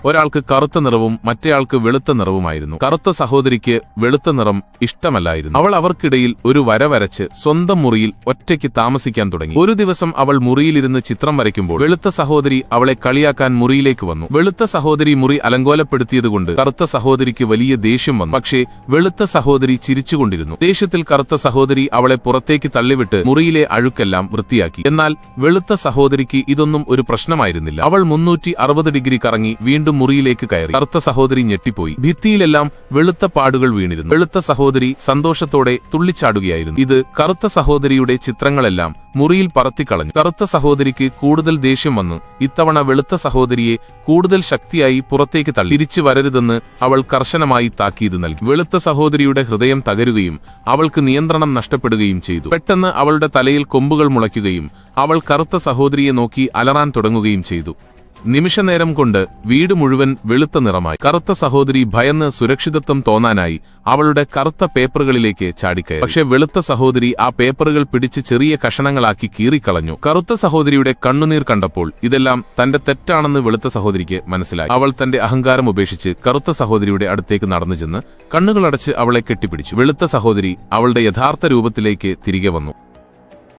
ഒരാൾക്ക് കറുത്ത നിറവും മറ്റേയാൾക്ക് വെളുത്ത നിറവുമായിരുന്നു. കറുത്ത സഹോദരിക്ക് വെളുത്ത നിറം ഇഷ്ടമല്ലായിരുന്നു. അവൾ അവർക്കിടയിൽ ഒരു വര വരച്ച് സ്വന്തം മുറിയിൽ ഒറ്റയ്ക്ക് താമസിക്കാൻ തുടങ്ങി. ഒരു ദിവസം അവൾ മുറിയിലിരുന്ന് ചിത്രം വരയ്ക്കുമ്പോൾ വെളുത്ത സഹോദരി അവളെ കളിയാക്കാൻ മുറിയിലേക്ക് വന്നു. വെളുത്ത സഹോദരി മുറി അലങ്കോലപ്പെടുത്തിയതുകൊണ്ട് കറുത്ത സഹോദരിക്ക് വലിയ ദേഷ്യം വന്നു. പക്ഷേ വെളുത്ത സഹോദരി ചിരിച്ചുകൊണ്ടിരുന്നു. ദേഷ്യത്തിൽ കറുത്ത സഹോദരി അവളെ പുറത്തേക്ക് തള്ളിവിട്ട് മുറിയിലെ അഴുക്കെല്ലാം വൃത്തിയാക്കി. എന്നാൽ വെളുത്ത സഹോദരിക്ക് ഇതൊന്നും ഒരു പ്രശ്നമായിരുന്നില്ല. അവൾ 360 ഡിഗ്രി കറങ്ങി വീണ്ടും മുറിയിലേക്ക് കയറി. കറുത്ത സഹോദരി ഞെട്ടിപ്പോയി. ഭിത്തിയിലെല്ലാം വെളുത്ത പാടുകൾ വീണിരുന്നു. വെളുത്ത സഹോദരി സന്തോഷത്തോടെ തുള്ളിച്ചാടുകയായിരുന്നു. ഇത് കറുത്ത സഹോദരിയുടെ ചിത്രങ്ങളെല്ലാം മുറിയിൽ പറത്തിക്കളഞ്ഞു. കറുത്ത സഹോദരിക്ക് കൂടുതൽ ദേഷ്യം വന്നു. ഇത്തവണ വെളുത്ത സഹോദരിയെ കൂടുതൽ ശക്തിയായി പുറത്തേക്ക് തള്ളി. തിരിച്ചു വരരുതെന്ന് അവൾ കർശനമായി താക്കീത് നൽകി. വെളുത്ത സഹോദരിയുടെ ഹൃദയം തകരുകയും അവൾക്ക് നിയന്ത്രണം നഷ്ടപ്പെടുകയും ചെയ്തു. പെട്ടെന്ന് അവളുടെ തലയിൽ കൊമ്പുകൾ മുളയ്ക്കുകയും അവൾ കറുത്ത സഹോദരിയെ നോക്കി അലറാൻ തുടങ്ങുകയും ചെയ്തു. നിമിഷനേരം കൊണ്ട് വീട് മുഴുവൻ വെളുത്ത നിറമായി. കറുത്ത സഹോദരി ഭയന്ന് സുരക്ഷിതത്വം തോന്നാനായി അവളുടെ കറുത്ത പേപ്പറുകളിലേക്ക് ചാടിക്കയറി. പക്ഷെ വെളുത്ത സഹോദരി ആ പേപ്പറുകൾ പിടിച്ച് ചെറിയ കഷണങ്ങളാക്കി കീറിക്കളഞ്ഞു. കറുത്ത സഹോദരിയുടെ കണ്ണുനീർ കണ്ടപ്പോൾ ഇതെല്ലാം തന്റെ തെറ്റാണെന്ന് വെളുത്ത സഹോദരിക്ക് മനസ്സിലായി. അവൾ തന്റെ അഹങ്കാരം ഉപേക്ഷിച്ച് കറുത്ത സഹോദരിയുടെ അടുത്തേക്ക് നടന്നു ചെന്ന് കണ്ണുകളടച്ച് അവളെ കെട്ടിപ്പിടിച്ചു. വെളുത്ത സഹോദരി അവളുടെ യഥാർത്ഥ രൂപത്തിലേക്ക് തിരികെ വന്നു.